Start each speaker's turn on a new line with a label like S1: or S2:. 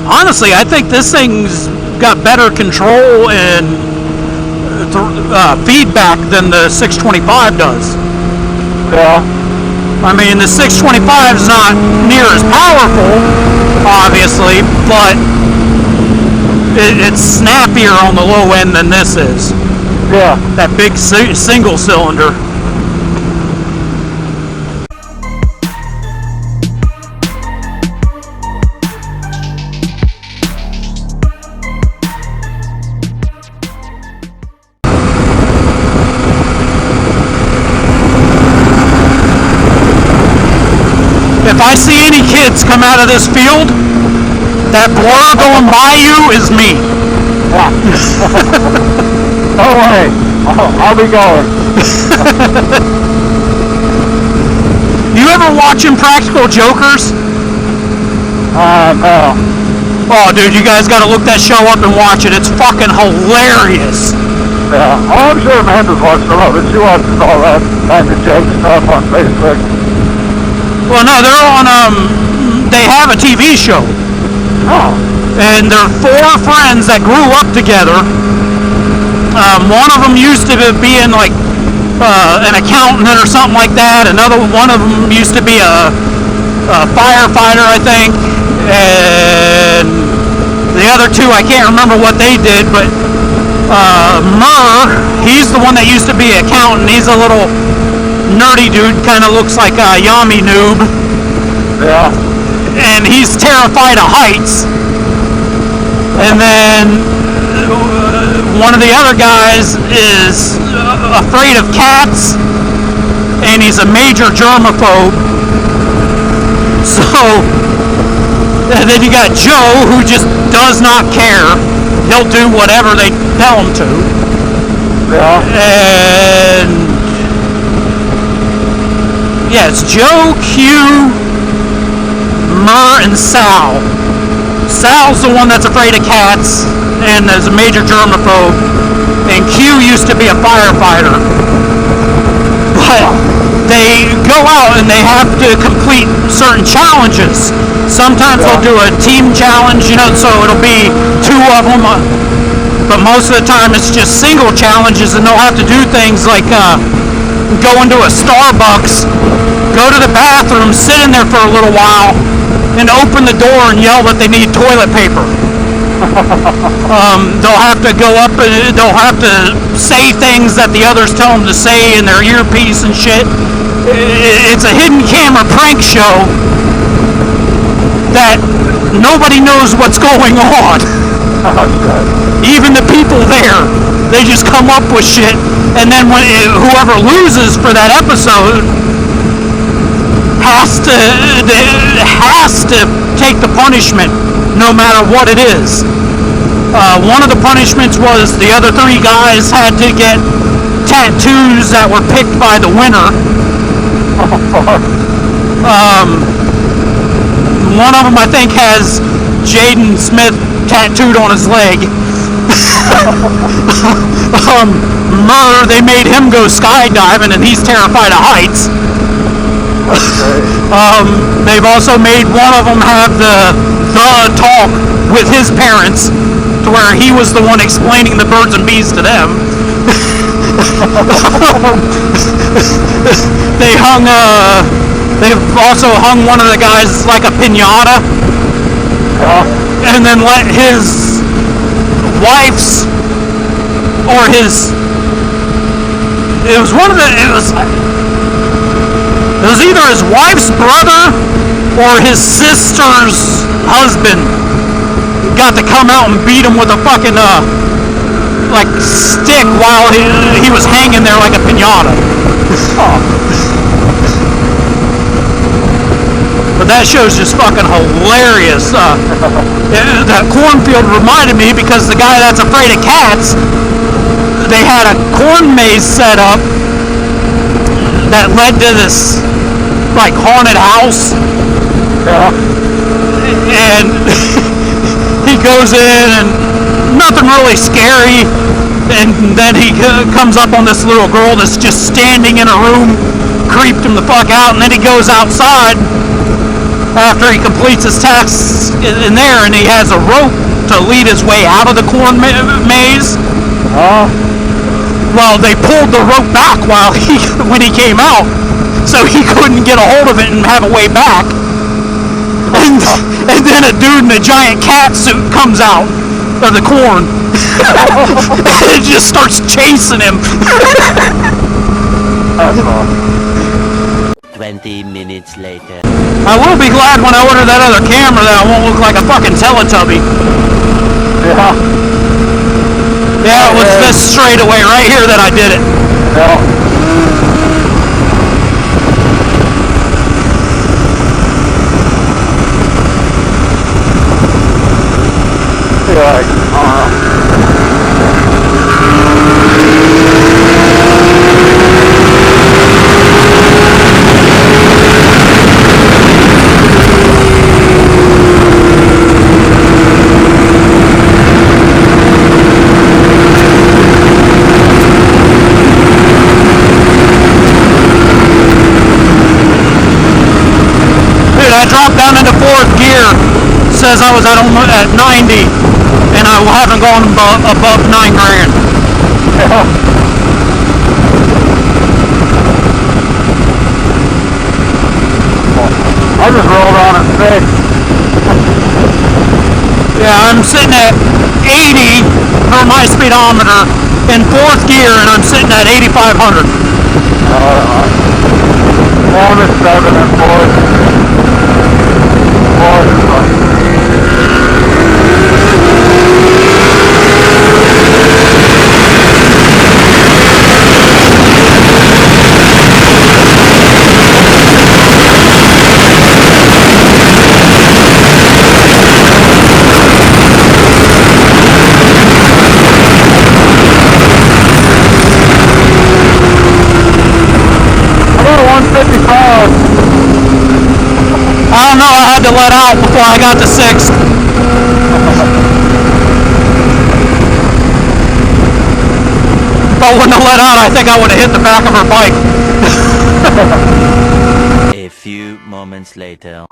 S1: honestly, I think this thing's got better control and feedback than the 625 does.
S2: Yeah.
S1: I mean, the 625 is not near as powerful, obviously, but it's snappier on the low end than this is.
S2: Yeah.
S1: That big single cylinder. If I see any kids come out of this field, that blur going by you is me.
S2: Yeah. Don't worry, I'll be going.
S1: You ever watch Impractical Jokers?
S2: No.
S1: Oh, dude, you guys gotta look that show up and watch it. It's fucking hilarious.
S2: Yeah, I'm sure Amanda's watched a lot, but she watches all that kind of joke stuff on Facebook.
S1: Well, no, they're on, they have a TV show.
S2: Oh.
S1: And they're 4 friends that grew up together. One of them used to be in, like, an accountant or something like that. One of them used to be a firefighter, I think. And the other 2, I can't remember what they did, but Murr, he's the one that used to be an accountant. He's a little nerdy dude, kind of looks like a Yami noob.
S2: Yeah.
S1: And he's terrified of heights. And then one of the other guys is afraid of cats, and he's a major germaphobe. So, and then you got Joe, who just does not care. He'll do whatever they tell him to.
S2: Yeah.
S1: And yeah, it's Joe, Q, Murr, and Sal. Sal's the one that's afraid of cats and is a major germaphobe. And Q used to be a firefighter. But they go out and they have to complete certain challenges. Sometimes they'll do a team challenge, you know, so it'll be 2 of them. But most of the time it's just single challenges, and they'll have to do things like go into a Starbucks, go to the bathroom, sit in there for a little while, and open the door and yell that they need toilet paper. They'll have to go up and they'll have to say things that the others tell them to say in their earpiece and shit. It's a hidden camera prank show that nobody knows what's going on. Even the people there, they just come up with shit, and then when whoever loses for that episode has to take the punishment, no matter what it is. One of the punishments was the other 3 guys had to get tattoos that were picked by the winner. One of them, I think, has Jaden Smith tattooed on his leg. Murr, they made him go skydiving, and he's terrified of heights. They've also made one of them have the talk with his parents, to where he was the one explaining the birds and bees to them. They've also hung one of the guys like a piñata, and then let his wife's or his. It was either his wife's brother or his sister's husband got to come out and beat him with a fucking like stick while he was hanging there like a piñata. But that show's just fucking hilarious. That cornfield reminded me, because the guy that's afraid of cats, they had a corn maze set up that led to this like haunted house. And he goes in and nothing really scary, and then he comes up on this little girl that's just standing in a room, creeped him the fuck out, and then he goes outside after he completes his tasks in there, and he has a rope to lead his way out of the corn maze. Well, they pulled the rope back when he came out, so he couldn't get a hold of it and have a way back. And then a dude in a giant cat suit comes out of the corn and it just starts chasing him.
S2: That's awesome.
S3: 20 minutes later.
S1: I will be glad when I order that other camera that I won't look like a fucking Teletubby.
S2: Yeah.
S1: Yeah, it was this straightaway right here that I did it.
S2: Yeah. Like,
S1: I dropped down into fourth gear. Says I was at 90, and I haven't gone above $9 grand.
S2: I just rolled on at 6.
S1: Yeah, I'm sitting at 80 for my speedometer in fourth gear, and I'm sitting at 8,500.
S2: One is 7 and 4. 4 is like.
S1: I don't know, I had to let out before I got to 6th. If I wouldn't have let out, I think I would have hit the back of her bike.
S3: A few moments later.